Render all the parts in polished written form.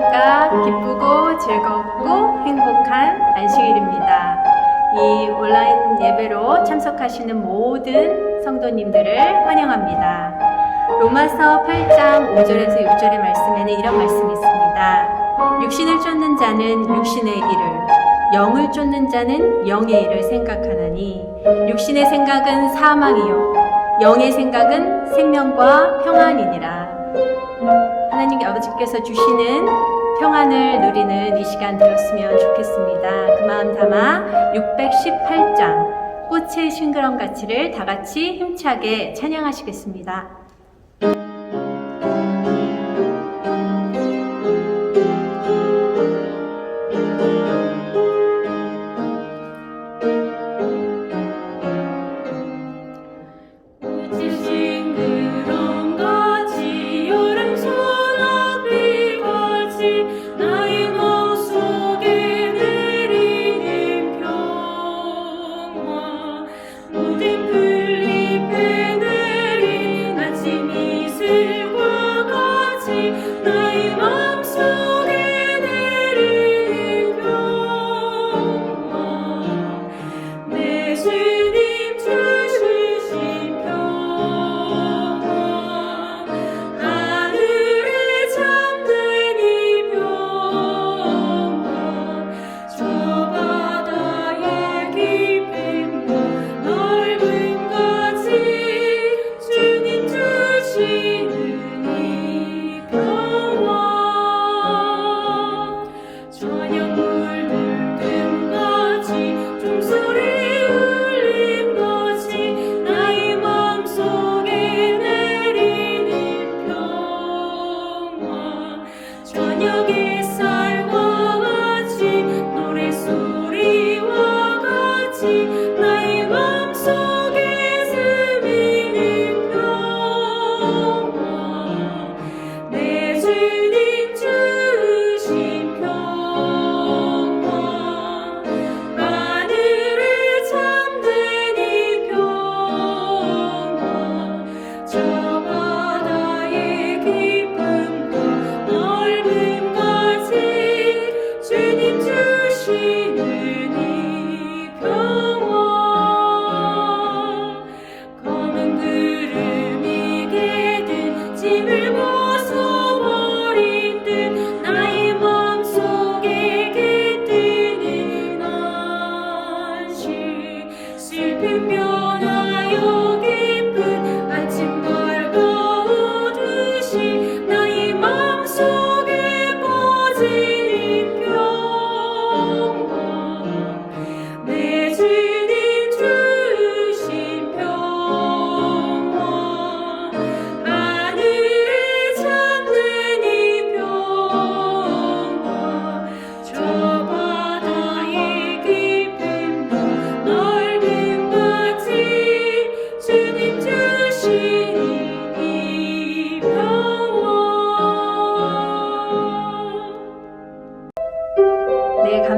안녕하십니까. 기쁘고 즐겁고 행복한 안식일입니다. 이 온라인 예배로 참석하시는 모든 성도님들을 환영합니다. 로마서 8장 5절에서 6절의 말씀에는 이런 말씀이 있습니다. 육신을 쫓는 자는 육신의 일을, 영을 쫓는 자는 영의 일을 생각하나니 육신의 생각은 사망이요 영의 생각은 생명과 평안이니라. 하나님 아버지께서 주시는 평안을 누리는 이 시간 되었으면 좋겠습니다. 그 마음 담아 618장 꽃의 싱그런 가치를 다 같이 힘차게 찬양하시겠습니다.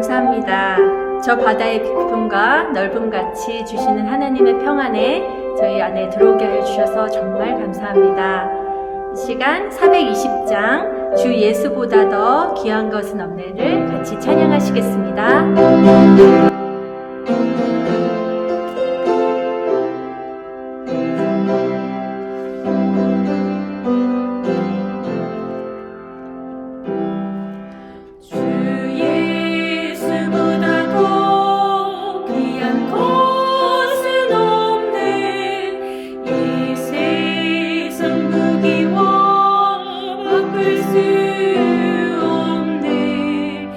감사합니다. 저 바다의 깊음과 넓음같이 주시는 하나님의 평안에 저희 안에 들어오게 하여 주셔서 정말 감사합니다. 이 시간 420장 주 예수보다 더 귀한 것은 없네를 같이 찬양하시겠습니다. 수 없네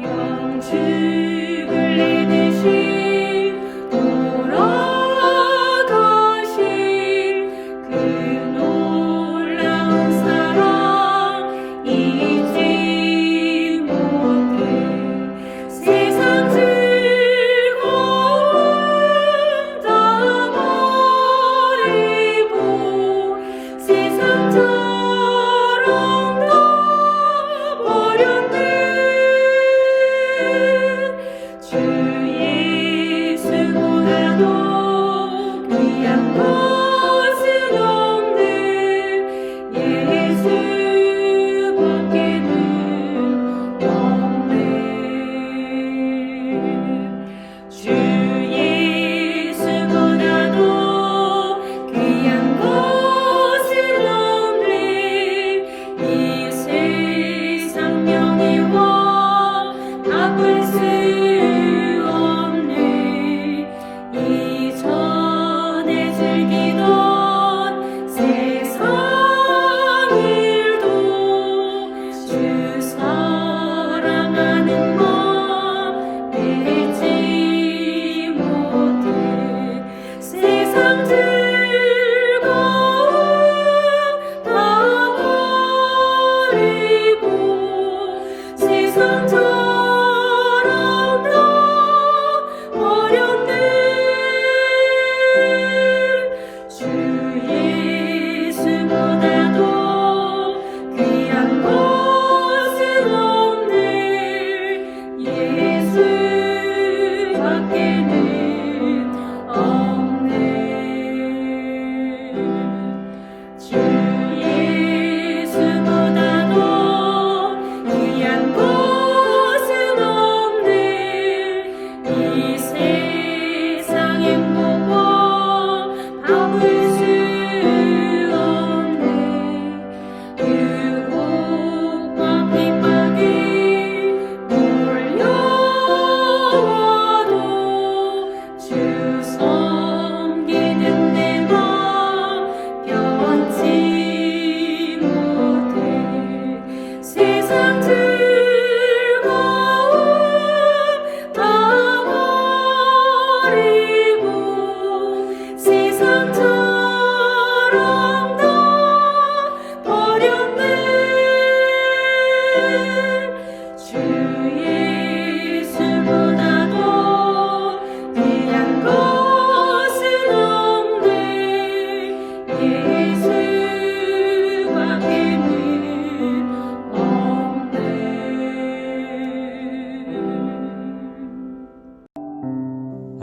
영축을 내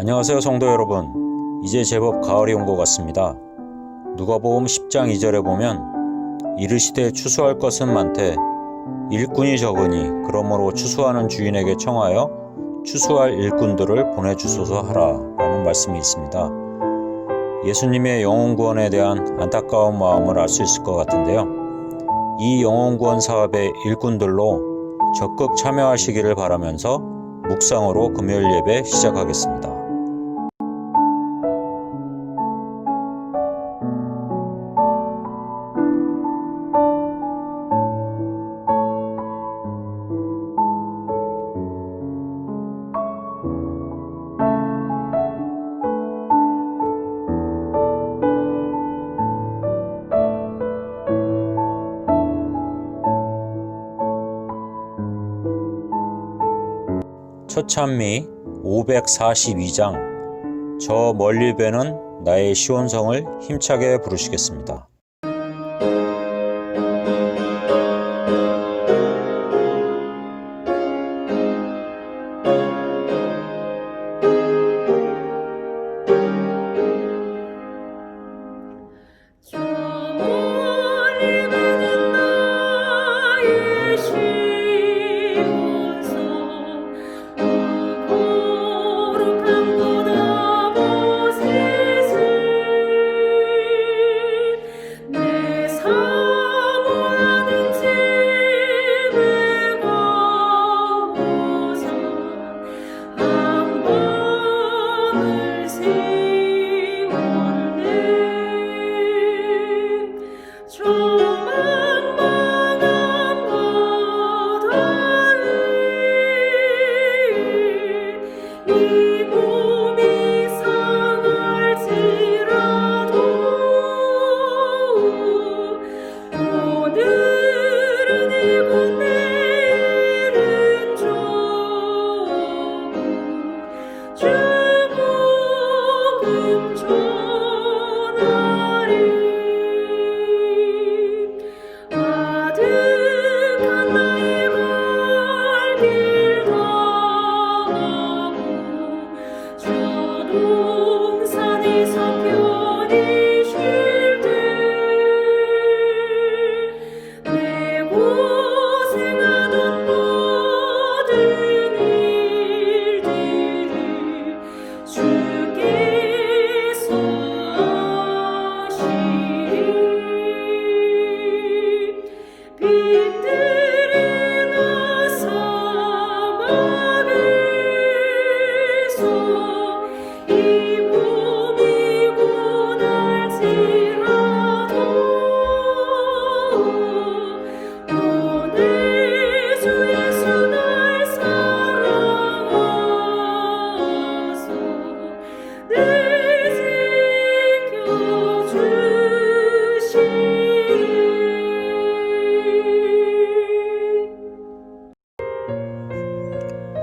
안녕하세요 성도 여러분. 이제 제법 가을이 온 것 같습니다. 누가복음 10장 2절에 보면 이르시되 추수할 것은 많되 일꾼이 적으니 그러므로 추수하는 주인에게 청하여 추수할 일꾼들을 보내주소서 하라 라는 말씀이 있습니다. 예수님의 영혼구원에 대한 안타까운 마음을 알 수 있을 것 같은데요. 이 영혼구원 사업의 일꾼들로 적극 참여하시기를 바라면서 묵상으로 금요일 예배 시작하겠습니다. 첫 찬미 542장 저 멀리 배는 나의 시온성을 힘차게 부르시겠습니다.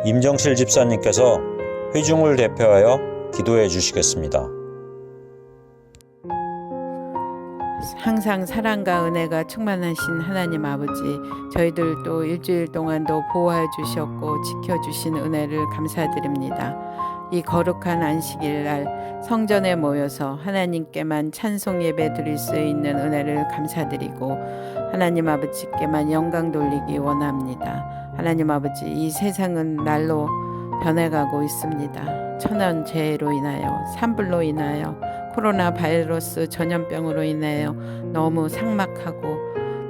임정실 집사님께서 회중을 대표하여 기도해 주시겠습니다. 항상 사랑과 은혜가 충만하신 하나님 아버지, 저희들도 일주일 동안도 보호해 주셨고 지켜주신 은혜를 감사드립니다. 이 거룩한 안식일 날 성전에 모여서 하나님께만 찬송 예배 드릴 수 있는 은혜를 감사드리고 하나님 아버지께만 영광 돌리기 원합니다. 하나님 아버지, 이 세상은 날로 변해가고 있습니다. 천연재해로 인하여, 산불로 인하여, 코로나 바이러스 전염병으로 인하여 너무 삭막하고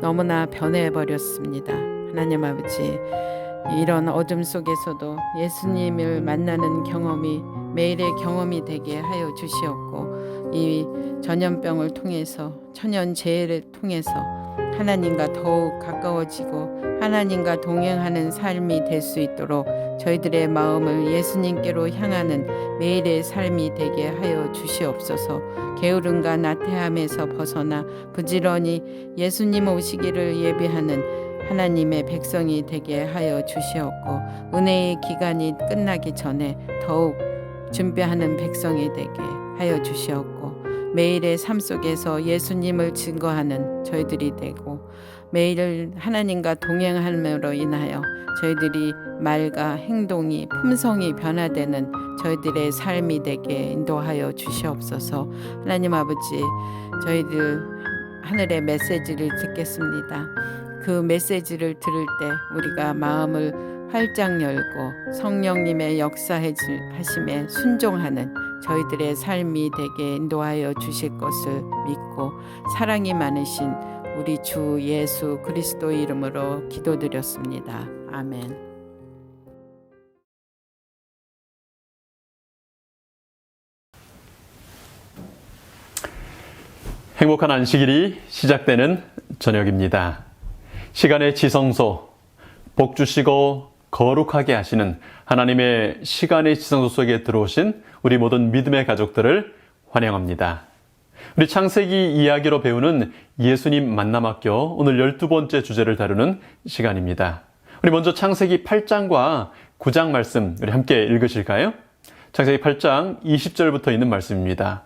너무나 변해버렸습니다. 하나님 아버지, 이런 어둠 속에서도 예수님을 만나는 경험이 매일의 경험이 되게 하여 주시옵고, 이 전염병을 통해서, 천연재해를 통해서 하나님과 더욱 가까워지고 하나님과 동행하는 삶이 될 수 있도록 저희들의 마음을 예수님께로 향하는 매일의 삶이 되게 하여 주시옵소서. 게으름과 나태함에서 벗어나 부지런히 예수님 오시기를 예비하는 하나님의 백성이 되게 하여 주시옵고, 은혜의 기간이 끝나기 전에 더욱 준비하는 백성이 되게 하여 주시옵고, 매일의 삶 속에서 예수님을 증거하는 저희들이 되고 매일 하나님과 동행함으로 인하여 저희들이 말과 행동이 품성이 변화되는 저희들의 삶이 되게 인도하여 주시옵소서. 하나님 아버지, 저희들 하늘의 메시지를 듣겠습니다. 그 메시지를 들을 때 우리가 마음을 활짝 열고 성령님의 역사하심에 순종하는 저희들의 삶이 되게 인도하여 주실 것을 믿고 사랑이 많으신 우리 주 예수 그리스도의 이름으로 기도드렸습니다. 아멘. 행복한 안식일이 시작되는 저녁입니다. 시간의 지성소, 복 주시고 거룩하게 하시는 하나님의 시간의 지성소 속에 들어오신 우리 모든 믿음의 가족들을 환영합니다. 우리 창세기 이야기로 배우는 예수님 만남학교 오늘 12번째 주제를 다루는 시간입니다. 우리 먼저 창세기 8장과 9장 말씀 우리 함께 읽으실까요? 창세기 8장 20절부터 있는 말씀입니다.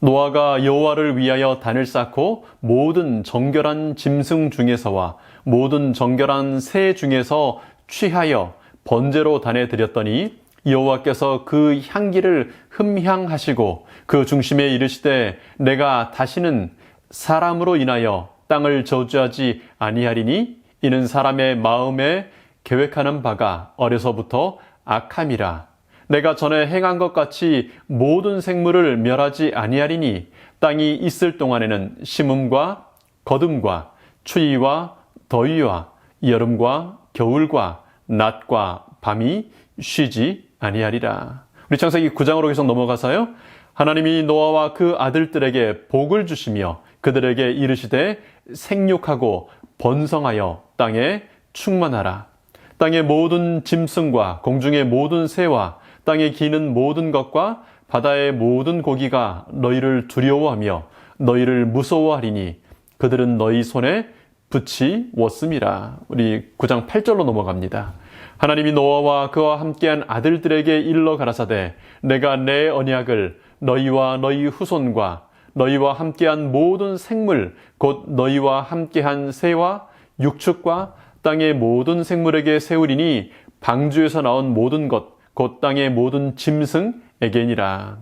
노아가 여호와를 위하여 단을 쌓고 모든 정결한 짐승 중에서와 모든 정결한 새 중에서 취하여 번제로 단에 드렸더니 여호와께서 그 향기를 흠향하시고 그 중심에 이르시되 내가 다시는 사람으로 인하여 땅을 저주하지 아니하리니 이는 사람의 마음에 계획하는 바가 어려서부터 악함이라. 내가 전에 행한 것 같이 모든 생물을 멸하지 아니하리니 땅이 있을 동안에는 심음과 거둠과 추위와 더위와 여름과 겨울과 낮과 밤이 쉬지 아니하리라. 우리 창세기 9장으로 계속 넘어가서요. 하나님이 노아와 그 아들들에게 복을 주시며 그들에게 이르시되 생육하고 번성하여 땅에 충만하라. 땅의 모든 짐승과 공중의 모든 새와 땅에 기는 모든 것과 바다의 모든 고기가 너희를 두려워하며 너희를 무서워하리니 그들은 너희 손에 붙이웠음이라. 우리 9장 8절로 넘어갑니다. 하나님이 노아와 그와 함께한 아들들에게 일러 가라사대 내가 내 언약을 너희와 너희 후손과 너희와 함께한 모든 생물 곧 너희와 함께한 새와 육축과 땅의 모든 생물에게 세우리니 방주에서 나온 모든 것 곧 땅의 모든 짐승에게니라.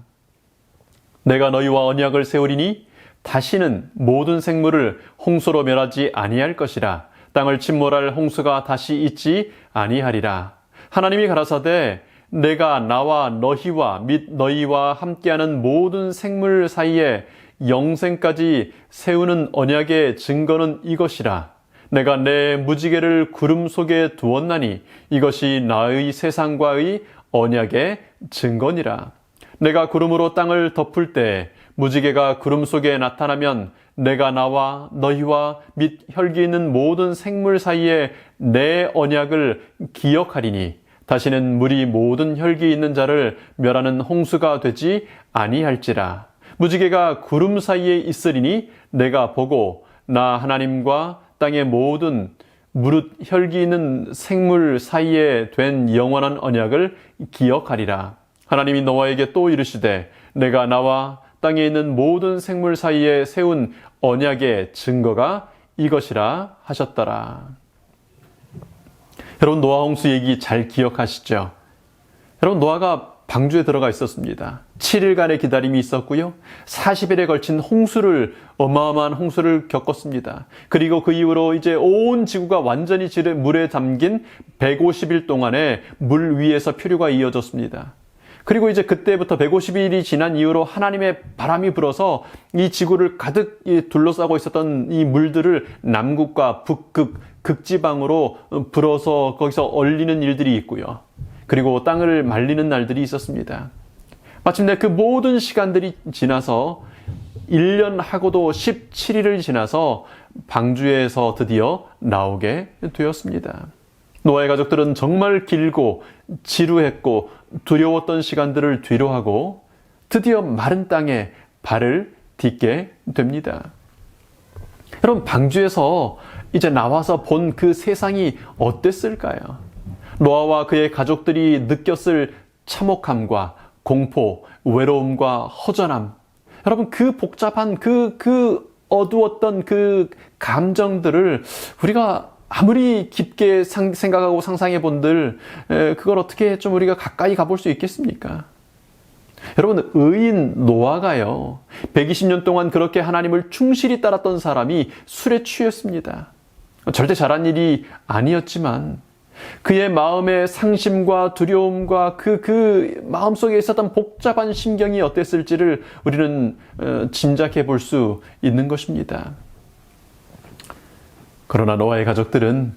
내가 너희와 언약을 세우리니 다시는 모든 생물을 홍수로 멸하지 아니할 것이라. 땅을 침몰할 홍수가 다시 있지 아니하리라. 하나님이 가라사대 내가 나와 너희와 및 너희와 함께하는 모든 생물 사이에 영생까지 세우는 언약의 증거는 이것이라. 내가 내 무지개를 구름 속에 두었나니 이것이 나의 세상과의 언약의 증거니라. 내가 구름으로 땅을 덮을 때 무지개가 구름 속에 나타나면 내가 나와 너희와 및 혈기 있는 모든 생물 사이에 내 언약을 기억하리니 다시는 물이 모든 혈기 있는 자를 멸하는 홍수가 되지 아니할지라. 무지개가 구름 사이에 있으리니 내가 보고 나 하나님과 땅의 모든 무릇 혈기 있는 생물 사이에 된 영원한 언약을 기억하리라. 하나님이 노아에게 또 이르시되 내가 나와 땅에 있는 모든 생물 사이에 세운 언약의 증거가 이것이라 하셨더라. 여러분 노아 홍수 얘기 잘 기억하시죠? 여러분 노아가 방주에 들어가 있었습니다. 7일간의 기다림이 있었고요. 40일에 걸친 어마어마한 홍수를 겪었습니다. 그리고 그 이후로 이제 온 지구가 완전히 물에 잠긴 150일 동안에 물 위에서 표류가 이어졌습니다. 그리고 이제 그때부터 150일이 지난 이후로 하나님의 바람이 불어서 이 지구를 가득 둘러싸고 있었던 이 물들을 남극과 북극, 극지방으로 불어서 거기서 얼리는 일들이 있고요. 그리고 땅을 말리는 날들이 있었습니다. 마침내 그 모든 시간들이 지나서 1년하고도 17일을 지나서 방주에서 드디어 나오게 되었습니다. 노아의 가족들은 정말 길고 지루했고 두려웠던 시간들을 뒤로하고 드디어 마른 땅에 발을 딛게 됩니다. 여러분 방주에서 이제 나와서 본 그 세상이 어땠을까요? 노아와 그의 가족들이 느꼈을 참혹함과 공포, 외로움과 허전함. 여러분 그 복잡한 그 어두웠던 그 감정들을 우리가 아무리 깊게 생각하고 상상해 본들 그걸 어떻게 좀 우리가 가까이 가볼 수 있겠습니까? 여러분, 의인 노아가요, 120년 동안 그렇게 하나님을 충실히 따랐던 사람이 술에 취했습니다. 절대 잘한 일이 아니었지만 그의 마음의 상심과 두려움과 그 마음속에 있었던 복잡한 심경이 어땠을지를 우리는 짐작해 볼 수 있는 것입니다. 그러나 노아의 가족들은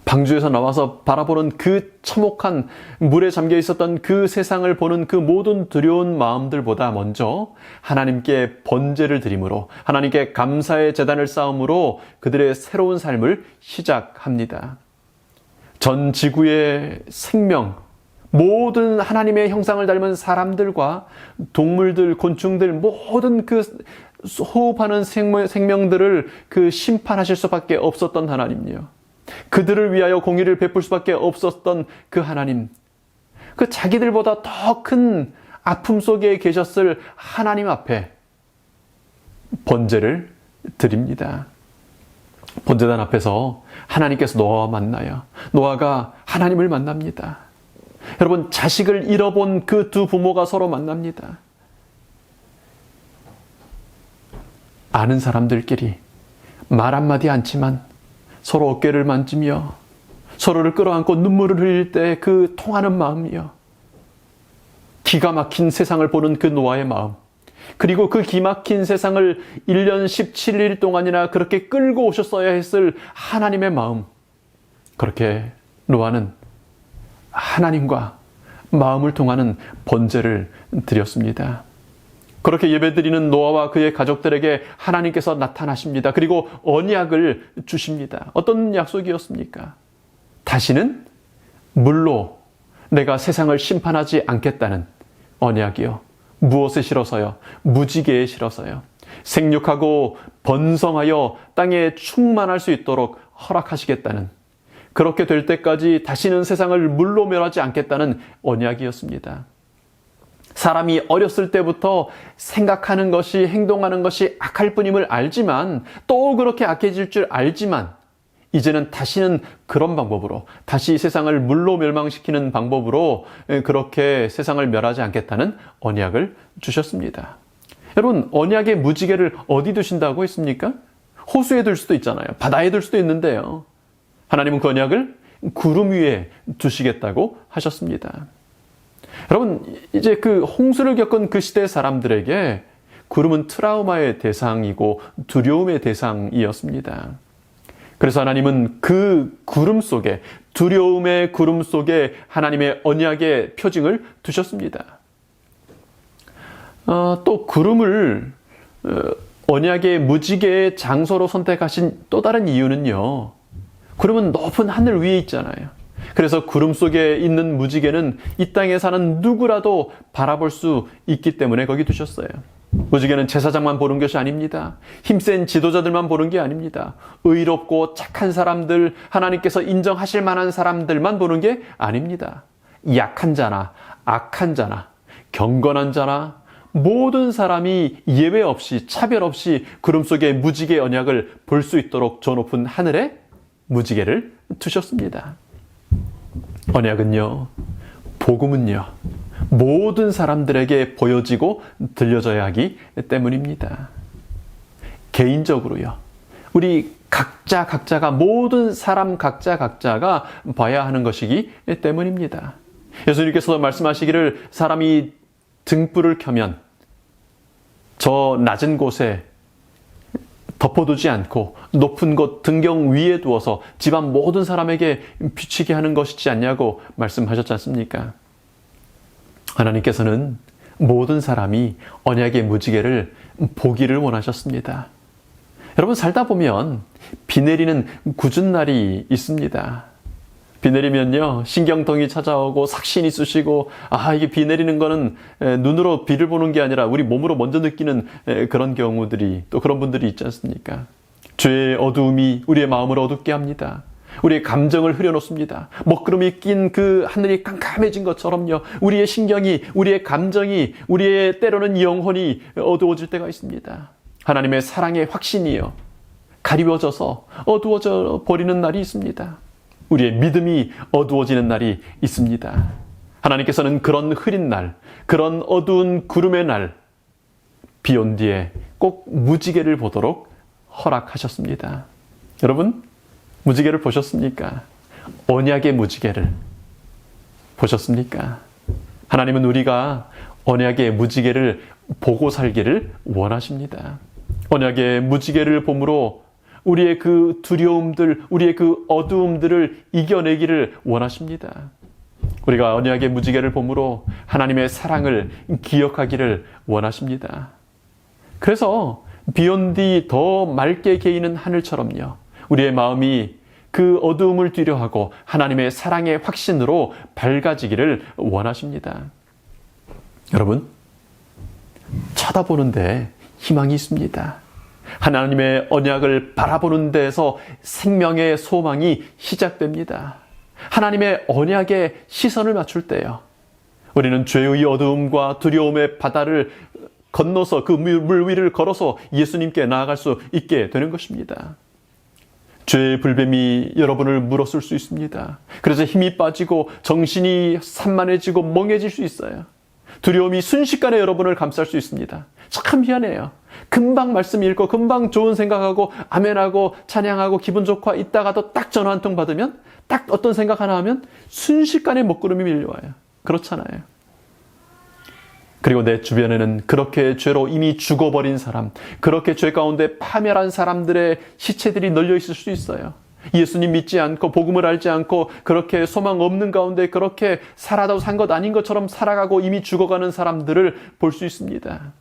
방주에서 나와서 바라보는 그 참혹한 물에 잠겨 있었던 그 세상을 보는 그 모든 두려운 마음들보다 먼저 하나님께 번제를 드림으로, 하나님께 감사의 제단을 쌓음으로 그들의 새로운 삶을 시작합니다. 전 지구의 생명, 모든 하나님의 형상을 닮은 사람들과 동물들, 곤충들, 모든 그 호흡하는 생명들을 그 심판하실 수밖에 없었던 하나님이요, 그들을 위하여 공의를 베풀 수밖에 없었던 그 하나님, 그 자기들보다 더 큰 아픔 속에 계셨을 하나님 앞에 번제를 드립니다. 번제단 앞에서 하나님께서 노아와 만나요. 노아가 하나님을 만납니다. 여러분, 자식을 잃어본 그 두 부모가 서로 만납니다. 아는 사람들끼리 말 한마디 않지만 서로 어깨를 만지며 서로를 끌어안고 눈물을 흘릴 때 그 통하는 마음이요, 기가 막힌 세상을 보는 그 노아의 마음, 그리고 그 기막힌 세상을 1년 17일 동안이나 그렇게 끌고 오셨어야 했을 하나님의 마음, 그렇게 노아는 하나님과 마음을 통하는 번제를 드렸습니다. 그렇게 예배드리는 노아와 그의 가족들에게 하나님께서 나타나십니다. 그리고 언약을 주십니다. 어떤 약속이었습니까? 다시는 물로 내가 세상을 심판하지 않겠다는 언약이요. 무엇에 실어서요? 무지개에 실어서요. 생육하고 번성하여 땅에 충만할 수 있도록 허락하시겠다는, 그렇게 될 때까지 다시는 세상을 물로 멸하지 않겠다는 언약이었습니다. 사람이 어렸을 때부터 생각하는 것이, 행동하는 것이 악할 뿐임을 알지만, 또 그렇게 악해질 줄 알지만, 이제는 다시는 그런 방법으로, 다시 세상을 물로 멸망시키는 방법으로 그렇게 세상을 멸하지 않겠다는 언약을 주셨습니다. 여러분, 언약의 무지개를 어디 두신다고 했습니까? 호수에 둘 수도 있잖아요. 바다에 둘 수도 있는데요. 하나님은 그 언약을 구름 위에 두시겠다고 하셨습니다. 여러분, 이제 그 홍수를 겪은 그 시대 사람들에게 구름은 트라우마의 대상이고 두려움의 대상이었습니다. 그래서 하나님은 그 구름 속에, 두려움의 구름 속에 하나님의 언약의 표징을 두셨습니다. 또 구름을 언약의 무지개의 장소로 선택하신 또 다른 이유는요, 구름은 높은 하늘 위에 있잖아요. 그래서 구름 속에 있는 무지개는 이 땅에 사는 누구라도 바라볼 수 있기 때문에 거기 두셨어요. 무지개는 제사장만 보는 것이 아닙니다. 힘센 지도자들만 보는 게 아닙니다. 의롭고 착한 사람들, 하나님께서 인정하실 만한 사람들만 보는 게 아닙니다. 약한 자나 악한 자나 경건한 자나 모든 사람이 예외 없이, 차별 없이 구름 속의 무지개 언약을 볼 수 있도록 저 높은 하늘에 무지개를 두셨습니다. 언약은요, 복음은요, 모든 사람들에게 보여지고 들려져야 하기 때문입니다. 개인적으로요, 우리 각자가, 모든 사람 각자가 봐야 하는 것이기 때문입니다. 예수님께서 말씀하시기를, 사람이 등불을 켜면 저 낮은 곳에 덮어두지 않고 높은 곳 등경 위에 두어서 집안 모든 사람에게 비치게 하는 것이지 않냐고 말씀하셨지 않습니까? 하나님께서는 모든 사람이 언약의 무지개를 보기를 원하셨습니다. 여러분, 살다 보면 비 내리는 궂은 날이 있습니다. 비 내리면요, 신경통이 찾아오고 삭신이 쑤시고, 이게 비 내리는 거는 눈으로 비를 보는 게 아니라 우리 몸으로 먼저 느끼는 그런 경우들이, 또 그런 분들이 있지 않습니까? 죄의 어두움이 우리의 마음을 어둡게 합니다. 우리의 감정을 흐려놓습니다. 먹구름이 낀 그 하늘이 깜깜해진 것처럼요, 우리의 신경이, 우리의 감정이, 우리의 때로는 영혼이 어두워질 때가 있습니다. 하나님의 사랑의 확신이요, 가리워져서 어두워져 버리는 날이 있습니다. 우리의 믿음이 어두워지는 날이 있습니다. 하나님께서는 그런 흐린 날, 그런 어두운 구름의 날, 비 온 뒤에 꼭 무지개를 보도록 허락하셨습니다. 여러분, 무지개를 보셨습니까? 언약의 무지개를 보셨습니까? 하나님은 우리가 언약의 무지개를 보고 살기를 원하십니다. 언약의 무지개를 봄으로 우리의 그 두려움들, 우리의 그 어두움들을 이겨내기를 원하십니다. 우리가 언약의 무지개를 봄으로 하나님의 사랑을 기억하기를 원하십니다. 그래서 비 온 뒤 더 맑게 개이는 하늘처럼요, 우리의 마음이 그 어두움을 뛰려하고 하나님의 사랑의 확신으로 밝아지기를 원하십니다. 여러분, 쳐다보는데 희망이 있습니다. 하나님의 언약을 바라보는 데에서 생명의 소망이 시작됩니다. 하나님의 언약에 시선을 맞출 때요, 우리는 죄의 어두움과 두려움의 바다를 건너서 그 물 위를 걸어서 예수님께 나아갈 수 있게 되는 것입니다. 죄의 불뱀이 여러분을 물었을 수 있습니다. 그래서 힘이 빠지고 정신이 산만해지고 멍해질 수 있어요. 두려움이 순식간에 여러분을 감쌀 수 있습니다. 참 희한해요. 금방 말씀 읽고 금방 좋은 생각하고 아멘하고 찬양하고 기분 좋고 있다가도 딱 전화 한 통 받으면, 딱 어떤 생각 하나 하면 순식간에 먹구름이 밀려와요. 그렇잖아요. 그리고 내 주변에는 그렇게 죄로 이미 죽어버린 사람, 그렇게 죄 가운데 파멸한 사람들의 시체들이 널려 있을 수 있어요. 예수님 믿지 않고 복음을 알지 않고 그렇게 소망 없는 가운데 그렇게 살아도 산 것 아닌 것처럼 살아가고 이미 죽어가는 사람들을 볼 수 있습니다.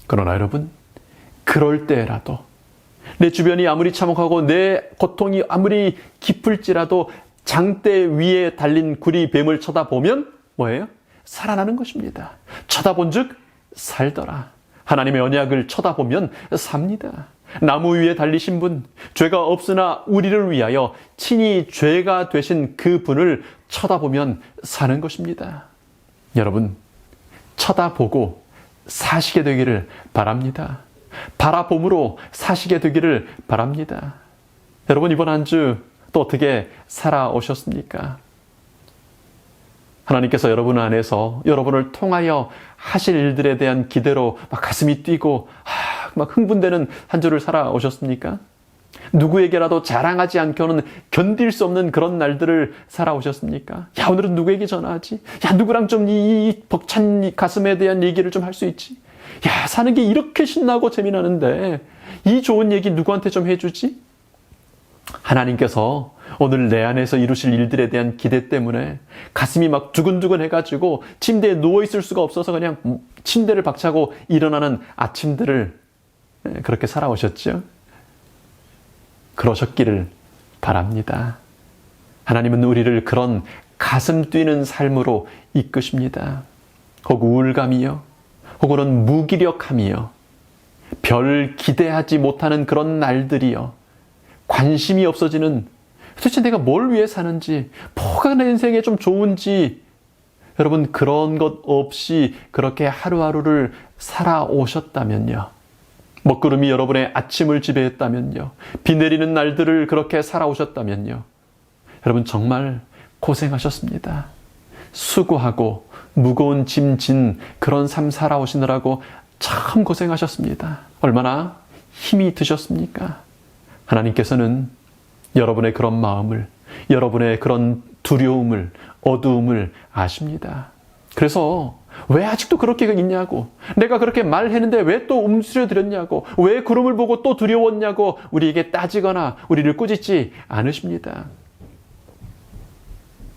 그러나 여러분, 그럴 때라도 내 주변이 아무리 참혹하고 내 고통이 아무리 깊을지라도 장대 위에 달린 구리뱀을 쳐다보면 뭐예요? 살아나는 것입니다. 쳐다본 즉 살더라. 하나님의 언약을 쳐다보면 삽니다. 나무 위에 달리신 분, 죄가 없으나 우리를 위하여 친히 죄가 되신 그 분을 쳐다보면 사는 것입니다. 여러분, 쳐다보고 사시게 되기를 바랍니다. 바라봄으로 사시게 되기를 바랍니다. 여러분, 이번 한 주 또 어떻게 살아오셨습니까? 하나님께서 여러분 안에서 여러분을 통하여 하실 일들에 대한 기대로 막 가슴이 뛰고 막 흥분되는 한 주를 살아오셨습니까? 누구에게라도 자랑하지 않고는 견딜 수 없는 그런 날들을 살아오셨습니까? 야, 오늘은 누구에게 전화하지? 야, 누구랑 좀 이 벅찬 가슴에 대한 얘기를 좀 할 수 있지? 야, 사는 게 이렇게 신나고 재미나는데 이 좋은 얘기 누구한테 좀 해주지? 하나님께서 오늘 내 안에서 이루실 일들에 대한 기대 때문에 가슴이 막 두근두근 해가지고 침대에 누워있을 수가 없어서 그냥 침대를 박차고 일어나는 아침들을 그렇게 살아오셨죠? 그러셨기를 바랍니다. 하나님은 우리를 그런 가슴 뛰는 삶으로 이끄십니다. 혹 우울감이요, 혹은 무기력함이요, 별 기대하지 못하는 그런 날들이요, 관심이 없어지는, 도대체 내가 뭘 위해 사는지, 뭐가 내 인생에 좀 좋은지, 여러분 그런 것 없이 그렇게 하루하루를 살아오셨다면요, 먹구름이 여러분의 아침을 지배했다면요, 비 내리는 날들을 그렇게 살아오셨다면요, 여러분 정말 고생하셨습니다. 수고하고 무거운 짐 진 그런 삶 살아오시느라고 참 고생하셨습니다. 얼마나 힘이 드셨습니까? 하나님께서는 여러분의 그런 마음을, 여러분의 그런 두려움을, 어두움을 아십니다. 그래서 왜 아직도 그렇게 있냐고, 내가 그렇게 말했는데 왜 또 움츠려들었냐고, 왜 구름을 보고 또 두려웠냐고 우리에게 따지거나 우리를 꾸짖지 않으십니다.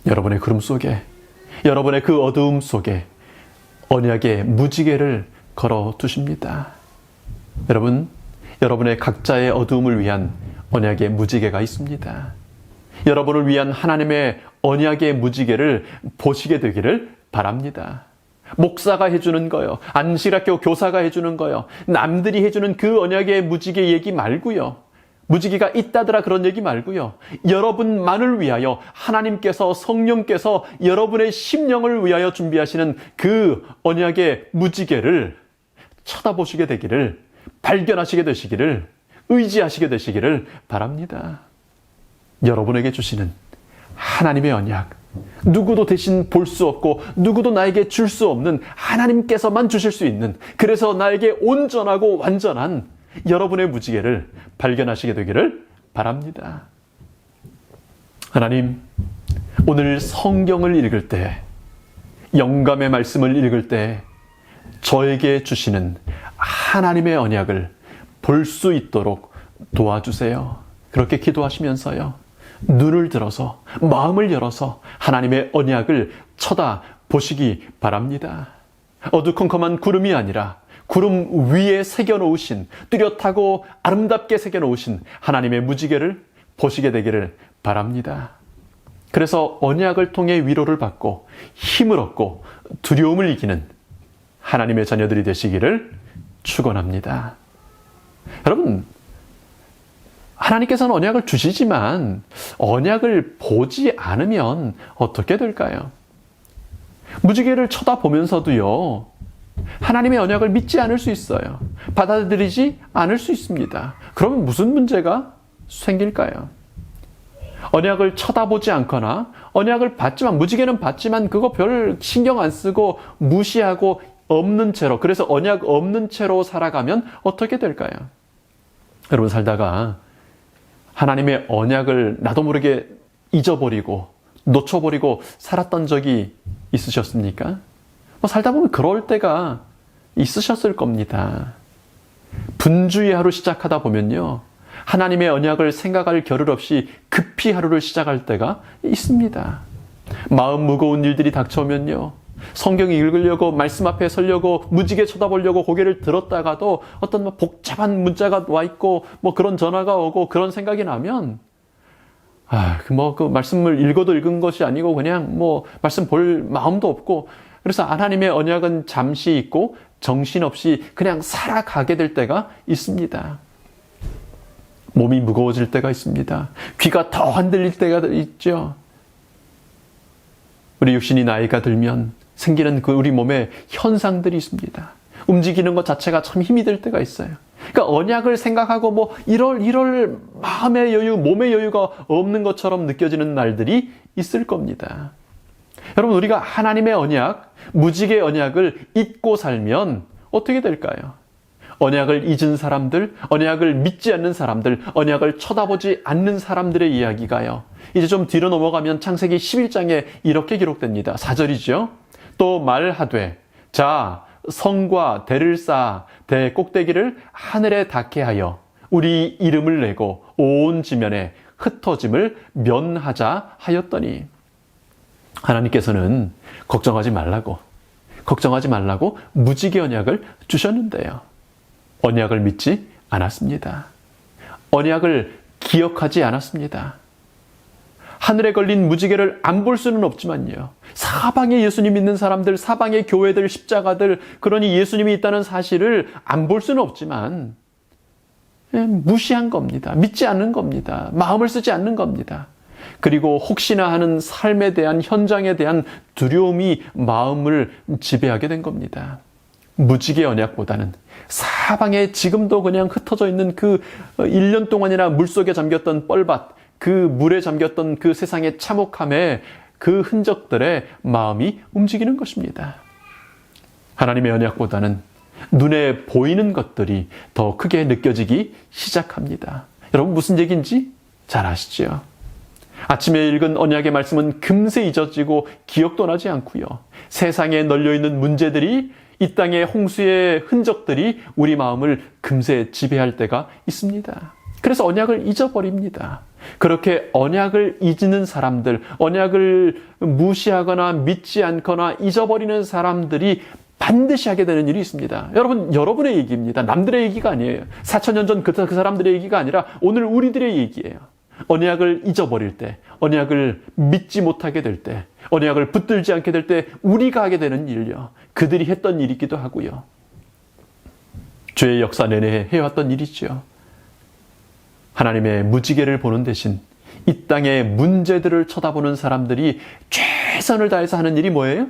여러분의 구름 속에, 여러분의 그 어두움 속에 언약의 무지개를 걸어 두십니다. 여러분, 여러분의 각자의 어두움을 위한 언약의 무지개가 있습니다. 여러분을 위한 하나님의 언약의 무지개를 보시게 되기를 바랍니다. 목사가 해주는 거요, 안식학교 교사가 해주는 거요, 남들이 해주는 그 언약의 무지개 얘기 말고요, 무지개가 있다더라 그런 얘기 말고요, 여러분만을 위하여 하나님께서, 성령께서 여러분의 심령을 위하여 준비하시는 그 언약의 무지개를 쳐다보시게 되기를 발견하시게 되시기를, 의지하시게 되시기를 바랍니다. 여러분에게 주시는 하나님의 언약, 누구도 대신 볼 수 없고 누구도 나에게 줄 수 없는 하나님께서만 주실 수 있는, 그래서 나에게 온전하고 완전한 여러분의 무지개를 발견하시게 되기를 바랍니다. 하나님, 오늘 성경을 읽을 때, 영감의 말씀을 읽을 때 저에게 주시는 하나님의 언약을 볼 수 있도록 도와주세요. 그렇게 기도하시면서요, 눈을 들어서, 마음을 열어서 하나님의 언약을 쳐다보시기 바랍니다. 어두컴컴한 구름이 아니라 구름 위에 새겨놓으신, 뚜렷하고 아름답게 새겨놓으신 하나님의 무지개를 보시게 되기를 바랍니다. 그래서 언약을 통해 위로를 받고 힘을 얻고 두려움을 이기는 하나님의 자녀들이 되시기를 축원합니다. 여러분, 하나님께서는 언약을 주시지만 언약을 보지 않으면 어떻게 될까요? 무지개를 쳐다보면서도요, 하나님의 언약을 믿지 않을 수 있어요. 받아들이지 않을 수 있습니다. 그러면 무슨 문제가 생길까요? 언약을 쳐다보지 않거나 언약을 받지만, 무지개는 받지만 그거 별 신경 안 쓰고 무시하고 없는 채로, 그래서 언약 없는 채로 살아가면 어떻게 될까요? 여러분, 살다가 하나님의 언약을 나도 모르게 잊어버리고 놓쳐버리고 살았던 적이 있으셨습니까? 살다 보면 그럴 때가 있으셨을 겁니다. 분주의 하루 시작하다 보면요, 하나님의 언약을 생각할 겨를 없이 급히 하루를 시작할 때가 있습니다. 마음 무거운 일들이 닥쳐오면요, 성경 읽으려고, 말씀 앞에 서려고, 무지개 쳐다보려고 고개를 들었다가도 어떤 복잡한 문자가 와 있고 그런 전화가 오고 그런 생각이 나면, 그 말씀을 읽어도 읽은 것이 아니고 그냥 말씀 볼 마음도 없고, 그래서 하나님의 언약은 잠시 있고 정신없이 그냥 살아가게 될 때가 있습니다. 몸이 무거워질 때가 있습니다. 귀가 더 흔들릴 때가 있죠. 우리 육신이 나이가 들면 생기는 우리 몸에 현상들이 있습니다. 움직이는 것 자체가 참 힘이 들 때가 있어요. 그러니까 언약을 생각하고 이럴 마음의 여유, 몸의 여유가 없는 것처럼 느껴지는 날들이 있을 겁니다. 여러분, 우리가 하나님의 언약, 무지개 언약을 잊고 살면 어떻게 될까요? 언약을 잊은 사람들, 언약을 믿지 않는 사람들, 언약을 쳐다보지 않는 사람들의 이야기가요, 이제 좀 뒤로 넘어가면 창세기 11장에 이렇게 기록됩니다. 4절이죠. 또 말하되, 자, 성과 대를 쌓아 대 꼭대기를 하늘에 닿게 하여 우리 이름을 내고 온 지면에 흩어짐을 면하자 하였더니, 하나님께서는 걱정하지 말라고 무지개 언약을 주셨는데요, 언약을 믿지 않았습니다. 언약을 기억하지 않았습니다. 하늘에 걸린 무지개를 안 볼 수는 없지만요, 사방에 예수님 믿는 사람들, 사방에 교회들, 십자가들, 그러니 예수님이 있다는 사실을 안 볼 수는 없지만 무시한 겁니다. 믿지 않는 겁니다. 마음을 쓰지 않는 겁니다. 그리고 혹시나 하는 삶에 대한, 현장에 대한 두려움이 마음을 지배하게 된 겁니다. 무지개 언약보다는 사방에 지금도 그냥 흩어져 있는 그 1년 동안이나 물속에 잠겼던 뻘밭, 그 물에 잠겼던 그 세상의 참혹함에 그 흔적들에 마음이 움직이는 것입니다. 하나님의 언약보다는 눈에 보이는 것들이 더 크게 느껴지기 시작합니다. 여러분, 무슨 얘기인지 잘 아시죠? 아침에 읽은 언약의 말씀은 금세 잊어지고 기억도 나지 않고요, 세상에 널려있는 문제들이, 이 땅의 홍수의 흔적들이 우리 마음을 금세 지배할 때가 있습니다. 그래서 언약을 잊어버립니다. 그렇게 언약을 잊는 사람들, 언약을 무시하거나 믿지 않거나 잊어버리는 사람들이 반드시 하게 되는 일이 있습니다. 여러분의 얘기입니다. 남들의 얘기가 아니에요. 4,000년 전 그 사람들의 얘기가 아니라 오늘 우리들의 얘기예요. 언약을 잊어버릴 때, 언약을 믿지 못하게 될 때, 언약을 붙들지 않게 될 때 우리가 하게 되는 일요, 그들이 했던 일이기도 하고요, 죄의 역사 내내 해왔던 일이죠. 하나님의 무지개를 보는 대신 이 땅의 문제들을 쳐다보는 사람들이 최선을 다해서 하는 일이 뭐예요?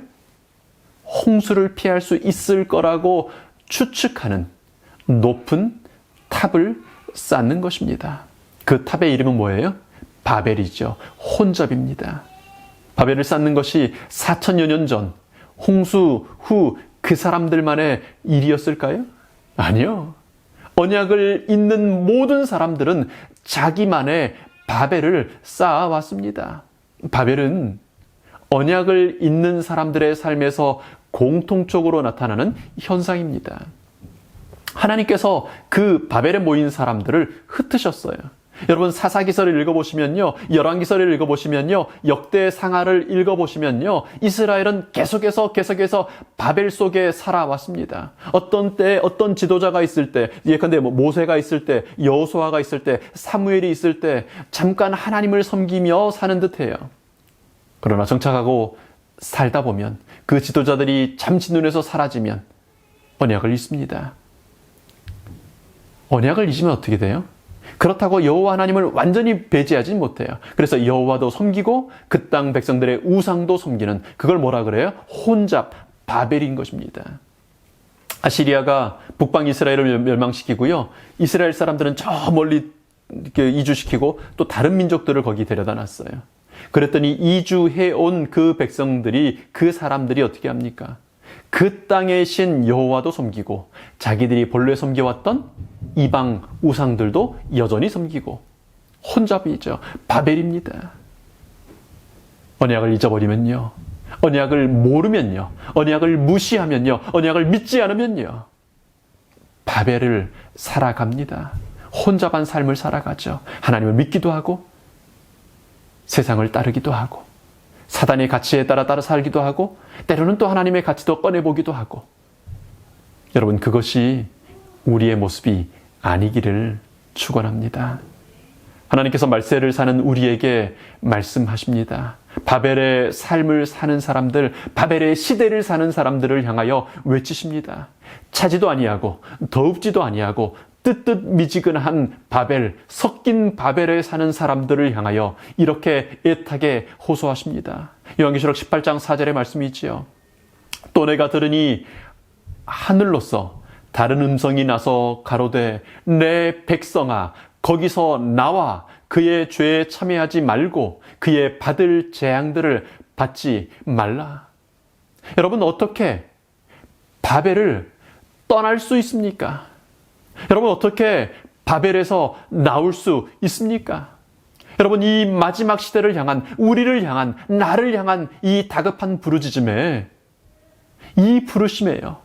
홍수를 피할 수 있을 거라고 추측하는 높은 탑을 쌓는 것입니다. 그 탑의 이름은 뭐예요? 바벨이죠. 혼잡입니다. 바벨을 쌓는 것이 4천여 년 전, 홍수 후 그 사람들만의 일이었을까요? 아니요. 언약을 잇는 모든 사람들은 자기만의 바벨을 쌓아왔습니다. 바벨은 언약을 잇는 사람들의 삶에서 공통적으로 나타나는 현상입니다. 하나님께서 그 바벨에 모인 사람들을 흩으셨어요. 여러분 사사기서를 읽어보시면요, 열왕기서를 읽어보시면요, 역대상하를 읽어보시면요, 이스라엘은 계속해서 바벨 속에 살아왔습니다. 어떤 때 어떤 지도자가 있을 때, 예컨대 모세가 있을 때, 여호수아가 있을 때, 사무엘이 있을 때 잠깐 하나님을 섬기며 사는 듯해요. 그러나 정착하고 살다 보면 그 지도자들이 잠시 눈에서 사라지면 언약을 잊습니다. 언약을 잊으면 어떻게 돼요? 그렇다고 여호와 하나님을 완전히 배제하지 못해요. 그래서 여호와도 섬기고 그 땅 백성들의 우상도 섬기는, 그걸 뭐라 그래요? 혼잡, 바벨인 것입니다. 아시리아가 북방 이스라엘을 멸망시키고요, 이스라엘 사람들은 저 멀리 이렇게 이주시키고 또 다른 민족들을 거기 데려다 놨어요. 그랬더니 이주해온 그 백성들이, 그 사람들이 어떻게 합니까? 그 땅의 신 여호와도 섬기고 자기들이 본래 섬겨왔던 이방 우상들도 여전히 섬기고, 혼잡이죠. 바벨입니다. 언약을 잊어버리면요, 언약을 모르면요, 언약을 무시하면요, 언약을 믿지 않으면요, 바벨을 살아갑니다. 혼잡한 삶을 살아가죠. 하나님을 믿기도 하고 세상을 따르기도 하고 사단의 가치에 따라 살기도 하고 때로는 또 하나님의 가치도 꺼내보기도 하고. 여러분, 그것이 우리의 모습이 아니기를 축원합니다. 하나님께서 말세를 사는 우리에게 말씀하십니다. 바벨의 삶을 사는 사람들, 바벨의 시대를 사는 사람들을 향하여 외치십니다. 차지도 아니하고 더웁지도 아니하고 뜨뜻미지근한 바벨, 섞인 바벨에 사는 사람들을 향하여 이렇게 애타게 호소하십니다. 요한계시록 18장 4절의 말씀이 있지요. 또 내가 들으니 하늘로서 다른 음성이 나서 가로되 내 백성아 거기서 나와 그의 죄에 참여하지 말고 그의 받을 재앙들을 받지 말라. 여러분, 어떻게 바벨을 떠날 수 있습니까? 여러분, 어떻게 바벨에서 나올 수 있습니까? 여러분, 이 마지막 시대를 향한, 우리를 향한, 나를 향한 이 다급한 부르짖음에, 이 부르심에요,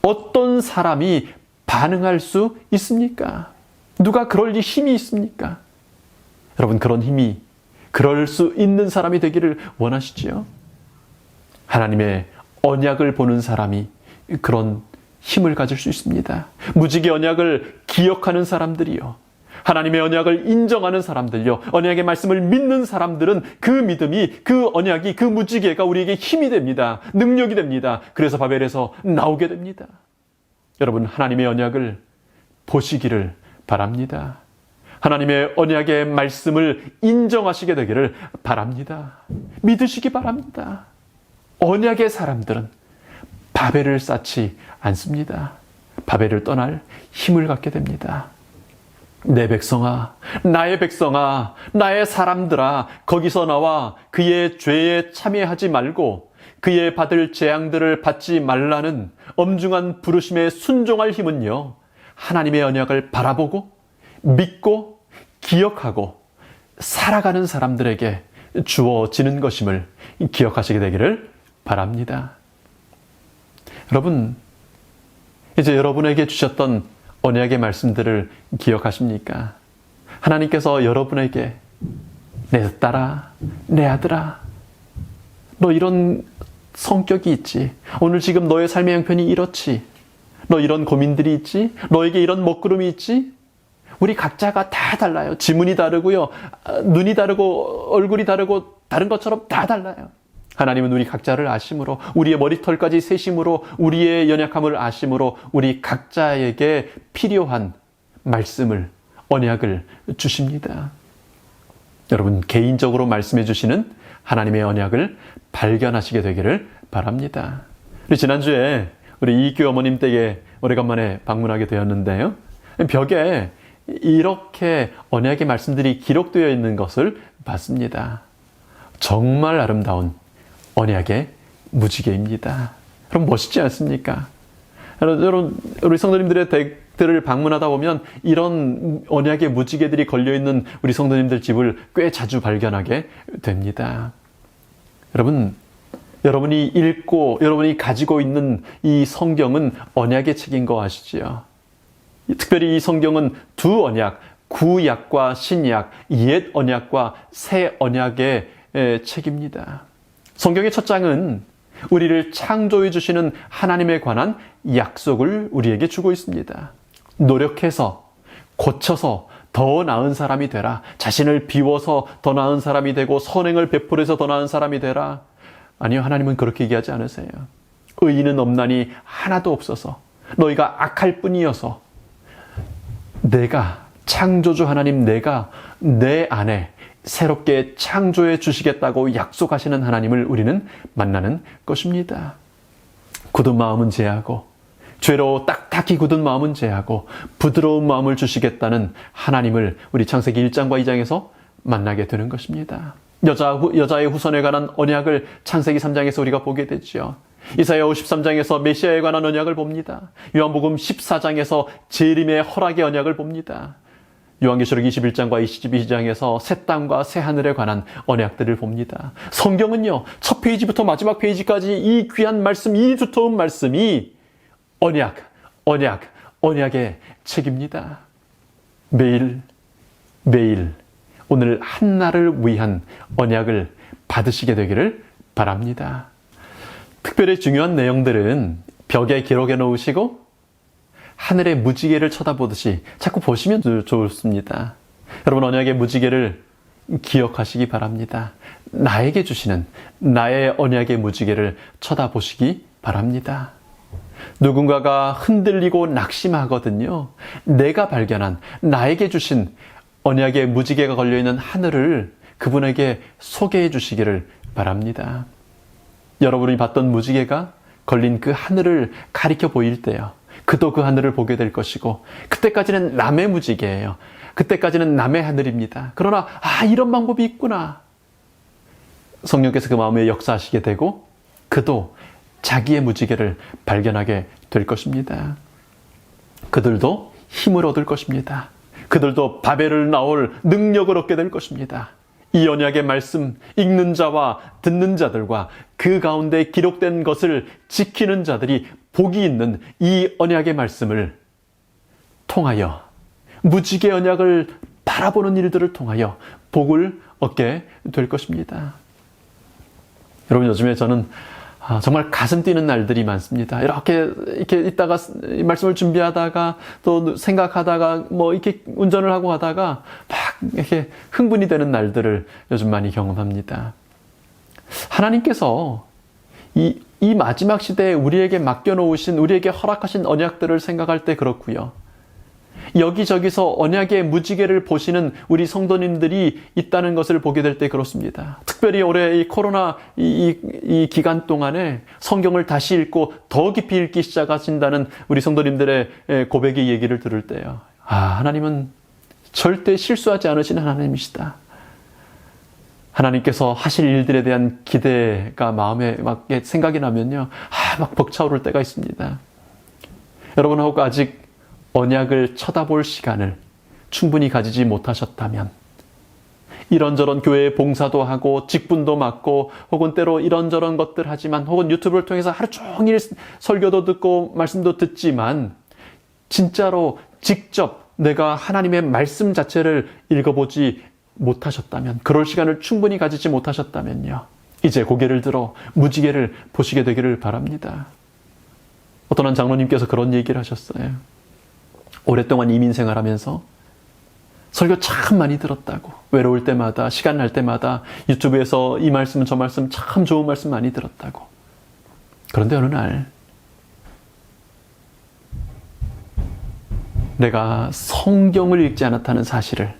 어떤 사람이 반응할 수 있습니까? 누가 그럴 힘이 있습니까? 여러분, 그런 힘이, 그럴 수 있는 사람이 되기를 원하시지요? 하나님의 언약을 보는 사람이 그런 힘을 가질 수 있습니다. 무지개 언약을 기억하는 사람들이요, 하나님의 언약을 인정하는 사람들요, 언약의 말씀을 믿는 사람들은 그 믿음이, 그 언약이, 그 무지개가 우리에게 힘이 됩니다. 능력이 됩니다. 그래서 바벨에서 나오게 됩니다. 여러분, 하나님의 언약을 보시기를 바랍니다. 하나님의 언약의 말씀을 인정하시게 되기를 바랍니다. 믿으시기 바랍니다. 언약의 사람들은 바벨을 쌓지 않습니다. 바벨을 떠날 힘을 갖게 됩니다. 내 백성아, 나의 백성아, 나의 사람들아, 거기서 나와 그의 죄에 참여하지 말고 그의 받을 재앙들을 받지 말라는 엄중한 부르심에 순종할 힘은요, 하나님의 언약을 바라보고 믿고 기억하고 살아가는 사람들에게 주어지는 것임을 기억하시게 되기를 바랍니다. 여러분, 이제 여러분에게 주셨던 언약의 말씀들을 기억하십니까? 하나님께서 여러분에게 내 딸아, 내 아들아, 너 이런 성격이 있지. 오늘 지금 너의 삶의 형편이 이렇지. 너 이런 고민들이 있지. 너에게 이런 먹구름이 있지. 우리 각자가 다 달라요. 지문이 다르고요, 눈이 다르고 얼굴이 다르고 다른 것처럼 다 달라요. 하나님은 우리 각자를 아심으로, 우리의 머리털까지 세심으로, 우리의 연약함을 아심으로 우리 각자에게 필요한 말씀을, 언약을 주십니다. 여러분, 개인적으로 말씀해 주시는 하나님의 언약을 발견하시게 되기를 바랍니다. 우리 지난주에 우리 이익규 어머님 댁에 오래간만에 방문하게 되었는데요, 벽에 이렇게 언약의 말씀들이 기록되어 있는 것을 봤습니다. 정말 아름다운 언약의 무지개입니다. 여러분 멋있지 않습니까? 여러분 우리 성도님들의 댁들을 방문하다 보면 이런 언약의 무지개들이 걸려있는 우리 성도님들 집을 꽤 자주 발견하게 됩니다. 여러분이 읽고 여러분이 가지고 있는 이 성경은 언약의 책인 거 아시지요? 특별히 이 성경은 두 언약, 구약과 신약, 옛 언약과 새 언약의 책입니다. 성경의 첫 장은 우리를 창조해 주시는 하나님에 관한 약속을 우리에게 주고 있습니다. 노력해서, 고쳐서 더 나은 사람이 되라. 자신을 비워서 더 나은 사람이 되고 선행을 베풀어서 더 나은 사람이 되라. 아니요, 하나님은 그렇게 얘기하지 않으세요. 의인은 없나니 하나도 없어서 너희가 악할 뿐이어서 내가 창조주 하나님 내가 내 안에 새롭게 창조해 주시겠다고 약속하시는 하나님을 우리는 만나는 것입니다. 굳은 마음은 제하고 죄로 딱딱히 굳은 마음은 제하고 부드러운 마음을 주시겠다는 하나님을 우리 창세기 1장과 2장에서 만나게 되는 것입니다. 여자의 후손에 관한 언약을 창세기 3장에서 우리가 보게 되죠. 이사야 53장에서 메시아에 관한 언약을 봅니다. 요한복음 14장에서 재림의 허락의 언약을 봅니다. 요한계시록 21장과 22장에서 새 땅과 새 하늘에 관한 언약들을 봅니다. 성경은요, 첫 페이지부터 마지막 페이지까지 이 귀한 말씀, 이 두터운 말씀이 언약의 책입니다. 매일 오늘 한날을 위한 언약을 받으시게 되기를 바랍니다. 특별히 중요한 내용들은 벽에 기록해 놓으시고 하늘의 무지개를 쳐다보듯이 자꾸 보시면 좋습니다. 여러분 언약의 무지개를 기억하시기 바랍니다. 나에게 주시는 나의 언약의 무지개를 쳐다보시기 바랍니다. 누군가가 흔들리고 낙심하거든요. 내가 발견한 나에게 주신 언약의 무지개가 걸려있는 하늘을 그분에게 소개해 주시기를 바랍니다. 여러분이 봤던 무지개가 걸린 그 하늘을 가리켜 보일 때요. 그도 그 하늘을 보게 될 것이고 그때까지는 남의 무지개예요. 그때까지는 남의 하늘입니다. 그러나 이런 방법이 있구나. 성령께서 그 마음에 역사하시게 되고 그도 자기의 무지개를 발견하게 될 것입니다. 그들도 힘을 얻을 것입니다. 그들도 바벨을 나올 능력을 얻게 될 것입니다. 이 언약의 말씀 읽는 자와 듣는 자들과 그 가운데 기록된 것을 지키는 자들이 복이 있는 이 언약의 말씀을 통하여 무지개 언약을 바라보는 일들을 통하여 복을 얻게 될 것입니다. 여러분 요즘에 저는 정말 가슴 뛰는 날들이 많습니다. 이렇게 있다가 말씀을 준비하다가 또 생각하다가 이렇게 운전을 하고 하다가 막 이렇게 흥분이 되는 날들을 요즘 많이 경험합니다. 하나님께서 이 마지막 시대에 우리에게 맡겨놓으신 우리에게 허락하신 언약들을 생각할 때 그렇고요. 여기저기서 언약의 무지개를 보시는 우리 성도님들이 있다는 것을 보게 될 때 그렇습니다. 특별히 올해 이 코로나 이 기간 동안에 성경을 다시 읽고 더 깊이 읽기 시작하신다는 우리 성도님들의 고백의 얘기를 들을 때요. 하나님은 절대 실수하지 않으시는 하나님이시다. 하나님께서 하실 일들에 대한 기대가 마음에 막 생각이 나면요. 막 벅차오를 때가 있습니다. 여러분하고 아직 언약을 쳐다볼 시간을 충분히 가지지 못하셨다면 이런저런 교회에 봉사도 하고 직분도 맡고 혹은 때로 이런저런 것들 하지만 혹은 유튜브를 통해서 하루 종일 설교도 듣고 말씀도 듣지만 진짜로 직접 내가 하나님의 말씀 자체를 읽어보지 못하셨다면 그럴 시간을 충분히 가지지 못하셨다면요. 이제 고개를 들어 무지개를 보시게 되기를 바랍니다. 어떤 한 장로님께서 그런 얘기를 하셨어요. 오랫동안 이민 생활하면서 설교 참 많이 들었다고. 외로울 때마다 시간 날 때마다 유튜브에서 이 말씀 저 말씀 참 좋은 말씀 많이 들었다고. 그런데 어느 날 내가 성경을 읽지 않았다는 사실을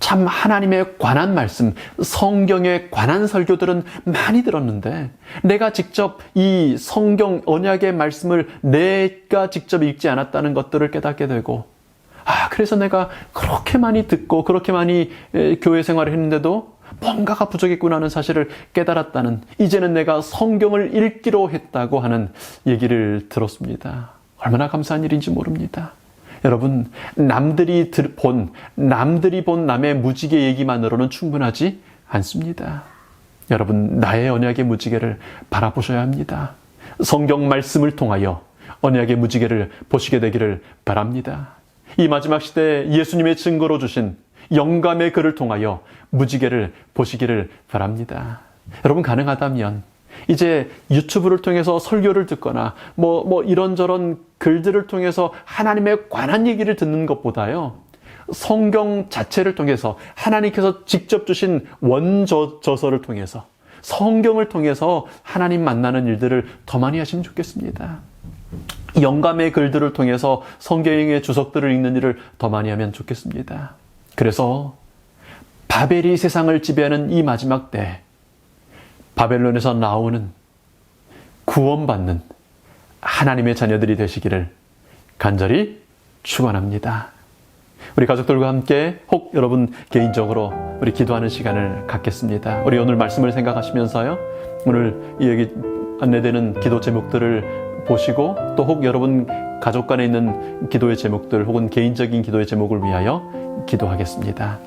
참 하나님에 관한 말씀, 성경에 관한 설교들은 많이 들었는데 내가 직접 이 성경 언약의 말씀을 내가 직접 읽지 않았다는 것들을 깨닫게 되고, 그래서 내가 그렇게 많이 듣고 그렇게 많이 교회 생활을 했는데도 뭔가가 부족했구나 하는 사실을 깨달았다는, 이제는 내가 성경을 읽기로 했다고 하는 얘기를 들었습니다. 얼마나 감사한 일인지 모릅니다. 여러분, 남들이 본 남의 무지개 얘기만으로는 충분하지 않습니다. 여러분, 나의 언약의 무지개를 바라보셔야 합니다. 성경 말씀을 통하여 언약의 무지개를 보시게 되기를 바랍니다. 이 마지막 시대에 예수님의 증거로 주신 영감의 글을 통하여 무지개를 보시기를 바랍니다. 여러분, 가능하다면 이제 유튜브를 통해서 설교를 듣거나 이런저런 글들을 통해서 하나님에 관한 얘기를 듣는 것보다요, 성경 자체를 통해서 하나님께서 직접 주신 원저서를 통해서, 성경을 통해서 하나님 만나는 일들을 더 많이 하시면 좋겠습니다. 영감의 글들을 통해서 성경의 주석들을 읽는 일을 더 많이 하면 좋겠습니다. 그래서 바벨이 세상을 지배하는 이 마지막 때, 바벨론에서 나오는 구원받는 하나님의 자녀들이 되시기를 간절히 축원합니다. 우리 가족들과 함께 혹 여러분 개인적으로 우리 기도하는 시간을 갖겠습니다. 우리 오늘 말씀을 생각하시면서요, 오늘 여기 안내되는 기도 제목들을 보시고, 또 혹 여러분 가족 간에 있는 기도의 제목들 혹은 개인적인 기도의 제목을 위하여 기도하겠습니다.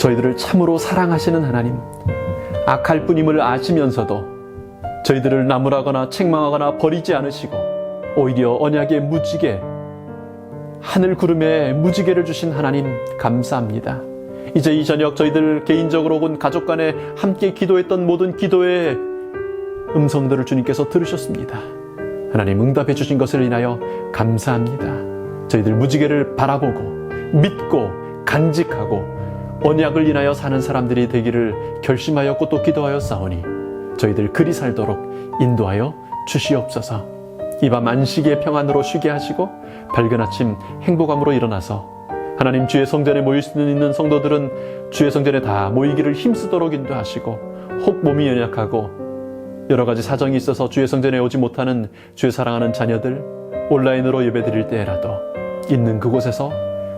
저희들을 참으로 사랑하시는 하나님, 악할 뿐임을 아시면서도 저희들을 나무라거나 책망하거나 버리지 않으시고 오히려 언약의 무지개, 하늘 구름에 무지개를 주신 하나님 감사합니다. 이제 이 저녁 저희들 개인적으로 혹은 가족 간에 함께 기도했던 모든 기도의 음성들을 주님께서 들으셨습니다. 하나님 응답해 주신 것을 인하여 감사합니다. 저희들 무지개를 바라보고 믿고 간직하고 언약을 인하여 사는 사람들이 되기를 결심하였고 또 기도하여 싸우니 저희들 그리 살도록 인도하여 주시옵소서. 이 밤 안식의 평안으로 쉬게 하시고 밝은 아침 행복함으로 일어나서 하나님 주의 성전에 모일 수 있는 성도들은 주의 성전에 다 모이기를 힘쓰도록 인도하시고, 혹 몸이 연약하고 여러 가지 사정이 있어서 주의 성전에 오지 못하는 주의 사랑하는 자녀들 온라인으로 예배드릴 때라도 있는 그곳에서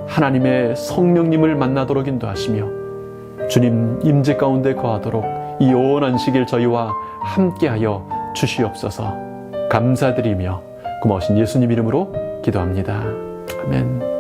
하나님의 성령님을 만나도록 인도하시며 주님 임재 가운데 거하도록 이 온 안식일 저희와 함께하여 주시옵소서. 감사드리며 고마우신 예수님 이름으로 기도합니다. 아멘.